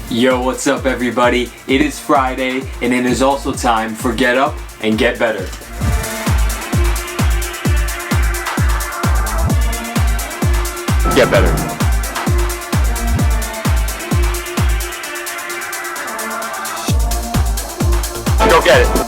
Yo, what's up everybody? It is Friday and it is also time for Get Up and Get Better. Get better. Go get it.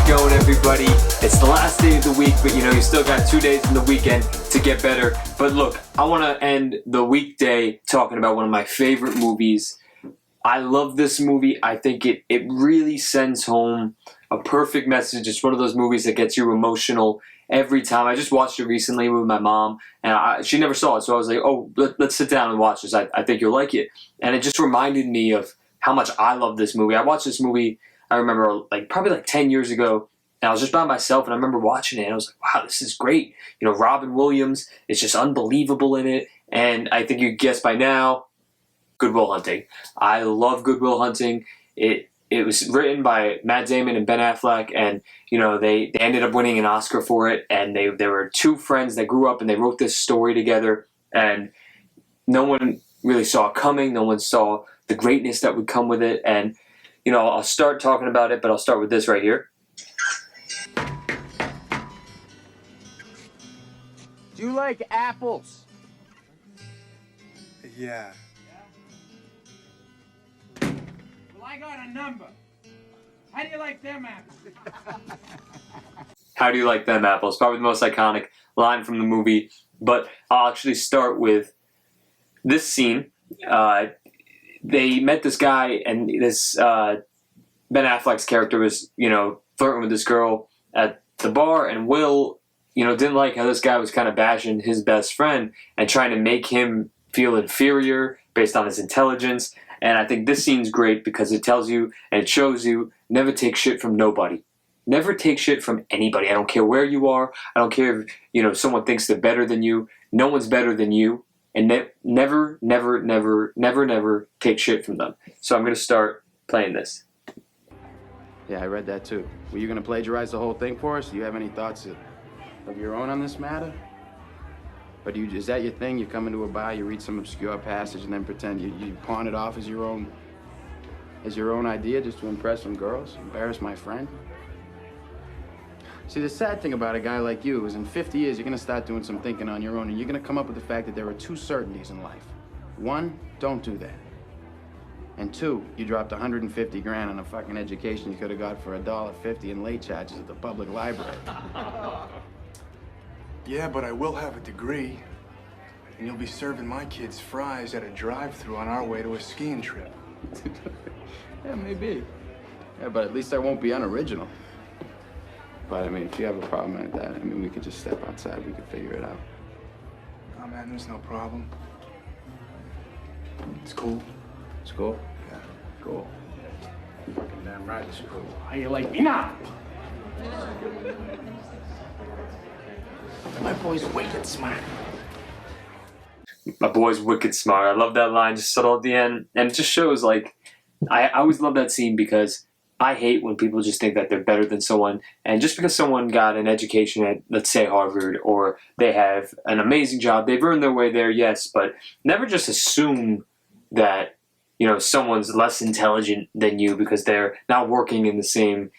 Going, everybody? It's the last day of the week, but you still got 2 days in the weekend to get better. But look, I want to end the weekday talking about one of my favorite movies. I love this movie. I think it really sends home a perfect message. It's one of those movies that gets you emotional every time. I just watched it recently with my mom, and she never saw it, so I was like, oh, let's sit down and watch this. I think you'll like it. And it just reminded me of how much I love this movie. I watched this movie, I remember probably 10 years ago, and I was just by myself, and I remember watching it, and I was like, wow, this is great. Robin Williams is just unbelievable in it, and I think you guessed by now, Good Will Hunting. I love Good Will Hunting. It was written by Matt Damon and Ben Affleck, and they ended up winning an Oscar for it, and they were two friends that grew up, and they wrote this story together, and no one really saw it coming. No one saw the greatness that would come with it, and I'll start talking about it, but I'll start with this right here. Do you like apples? Yeah. Well, I got a number. How do you like them apples? How do you like them apples? Probably the most iconic line from the movie, but I'll actually start with this scene. They met this guy, and this Ben Affleck's character was, flirting with this girl at the bar, and Will, didn't like how this guy was kind of bashing his best friend and trying to make him feel inferior based on his intelligence. And I think this scene's great because it tells you and it shows you never take shit from nobody. Never take shit from anybody. I don't care where you are. I don't care if, someone thinks they're better than you. No one's better than you. And never, never, never, never, never take shit from them. So I'm going to start playing this. Yeah, I read that too. Were you going to plagiarize the whole thing for us? Do you have any thoughts of your own on this matter? Or is that your thing? You come into a bar, you read some obscure passage, and then pretend you pawn it off as your own idea just to impress some girls? Embarrass my friend? See, the sad thing about a guy like you is in 50 years, you're going to start doing some thinking on your own, and you're going to come up with the fact that there are two certainties in life. One, don't do that. And two, you dropped 150 grand on a fucking education you could have got for $1.50 in late charges at the public library. Yeah, but I will have a degree. And you'll be serving my kids fries at a drive-thru on our way to a skiing trip. Yeah, maybe. Yeah, but at least I won't be unoriginal. But, if you have a problem like that, we could just step outside. We could figure it out. Oh, man, there's no problem. It's cool. It's cool? Yeah. Cool. Fucking damn right it's cool. How you like me now? My boy's wicked smart. My boy's wicked smart. I love that line, just subtle at the end. And it just shows, I always love that scene because I hate when people just think that they're better than someone. And just because someone got an education at, let's say, Harvard, or they have an amazing job, they've earned their way there, yes, but never just assume that, someone's less intelligent than you because they're not working in the same,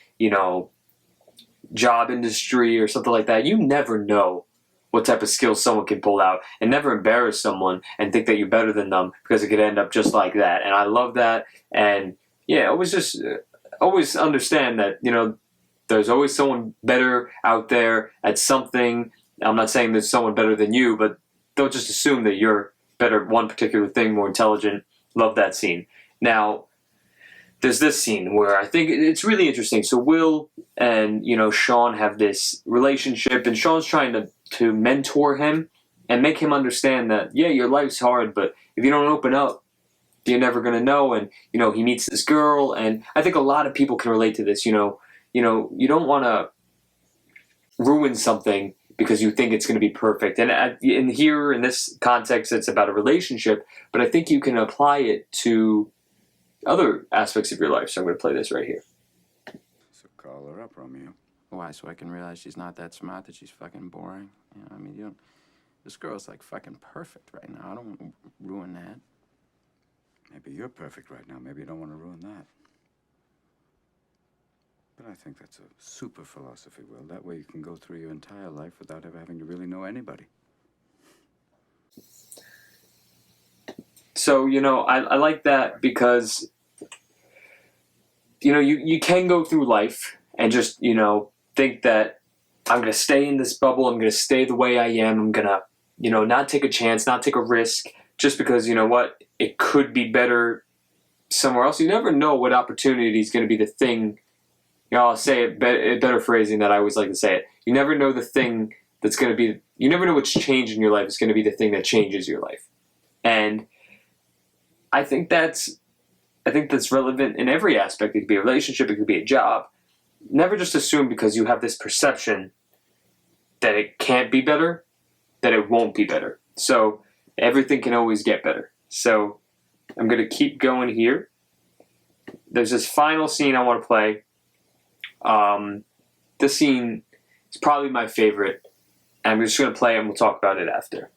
job industry or something like that. You never know what type of skills someone can pull out, and never embarrass someone and think that you're better than them because it could end up just like that. And I love that. And yeah, always understand that, there's always someone better out there at something. I'm not saying there's someone better than you, but don't just assume that you're better at one particular thing, more intelligent. Love that scene. Now, there's this scene where I think it's really interesting. So Will and, Sean have this relationship, and Sean's trying to mentor him and make him understand that, yeah, your life's hard, but if you don't open up, you're never going to know. And, he meets this girl, and I think a lot of people can relate to this. You don't want to ruin something because you think it's going to be perfect. And in this context, it's about a relationship, but I think you can apply it to other aspects of your life. So I'm going to play this right here. So call her up, Romeo. Why? So I can realize she's not that smart, that she's fucking boring? You know, I mean, you don't... This girl's like fucking perfect right now. I don't want to ruin that. Maybe you're perfect right now. Maybe you don't want to ruin that. But I think that's a super philosophy, Will. That way you can go through your entire life without ever having to really know anybody. So, you know, I like that because, you know, you can go through life and just, you know, think that I'm going to stay in this bubble. I'm going to stay the way I am. I'm going to, you know, not take a chance, not take a risk just because, you know what, it could be better somewhere else. You never know what opportunity is going to be the thing. You know, I'll say it better phrasing that I always like to say it. You never know the thing that's going to be, you never know what's changed in your life is going to be the thing that changes your life. And I think that's relevant in every aspect. It could be a relationship, it could be a job. Never just assume because you have this perception that it can't be better, that it won't be better. So everything can always get better. So I'm going to keep going here. There's this final scene I want to play. This scene is probably my favorite. And I'm just going to play it and we'll talk about it after.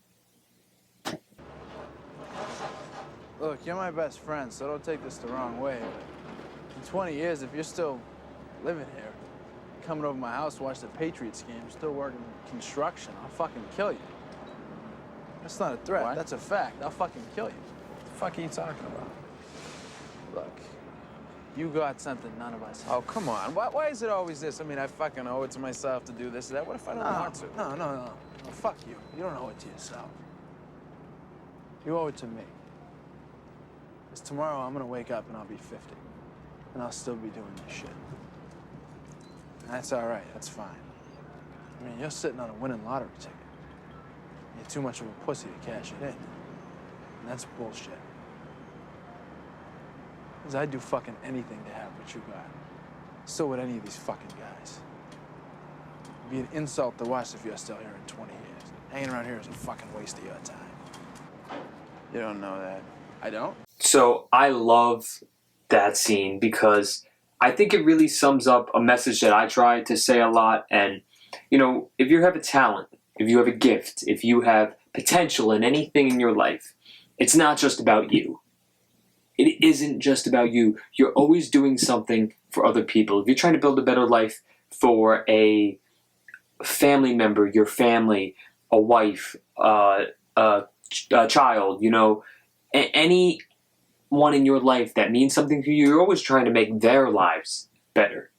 Look, you're my best friend, so don't take this the wrong way. But in 20 years, if you're still living here, coming over my house to watch the Patriots game, still working construction, I'll fucking kill you. That's not a threat. What? That's a fact. I'll fucking kill you. What the fuck are you talking about? Look, you got something none of us have. Oh, come on. Why is it always this? I mean, I fucking owe it to myself to do this or that. What if I don't want to? No. Fuck you. You don't owe it to yourself. You owe it to me. Because tomorrow I'm gonna wake up and I'll be 50. And I'll still be doing this shit. And that's all right. That's fine. I mean, you're sitting on a winning lottery ticket. You're too much of a pussy to cash it in. And that's bullshit. Because I'd do fucking anything to have what you got. So would any of these fucking guys. It'd be an insult to us if you're still here in 20 years. Hanging around here is a fucking waste of your time. You don't know that. I don't? So I love that scene because I think it really sums up a message that I try to say a lot. And, you know, if you have a talent, if you have a gift, if you have potential in anything in your life, it's not just about you. It isn't just about you. You're always doing something for other people. If you're trying to build a better life for a family member, your family, a wife, a child, you know, anyone in your life that means something to you, you're always trying to make their lives better.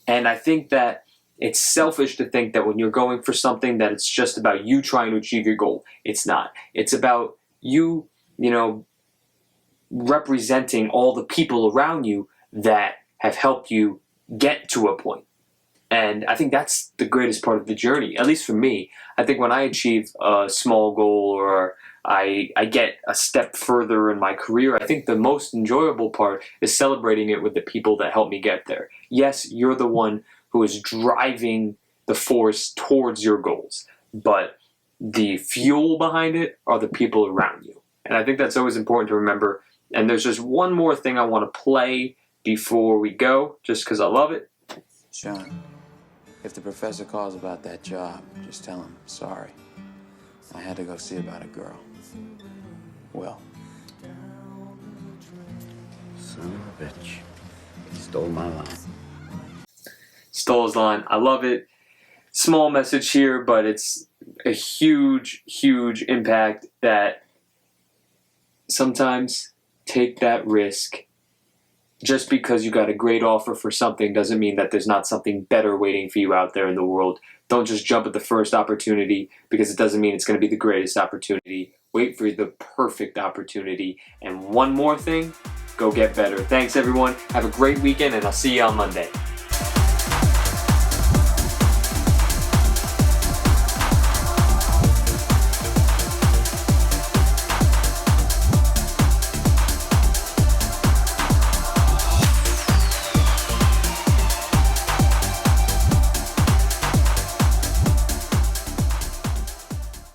And I think that it's selfish to think that when you're going for something that it's just about you trying to achieve your goal. It's not. It's about you, you know, representing all the people around you that have helped you get to a point. And I think that's the greatest part of the journey, at least for me. I think when I achieve a small goal or I get a step further in my career, I think the most enjoyable part is celebrating it with the people that helped me get there. Yes, you're the one who is driving the force towards your goals, but the fuel behind it are the people around you. And I think that's always important to remember. And there's just one more thing I want to play before we go, just because I love it. Sean, if the professor calls about that job, just tell him, sorry. I had to go see about a girl. Will. Son of a bitch. He stole my line. Stole his line. I love it. Small message here, but it's a huge, huge impact that sometimes take that risk. Just because you got a great offer for something doesn't mean that there's not something better waiting for you out there in the world. Don't just jump at the first opportunity because it doesn't mean it's going to be the greatest opportunity. Wait for the perfect opportunity. And one more thing, go get better. Thanks everyone. Have a great weekend and I'll see you on Monday.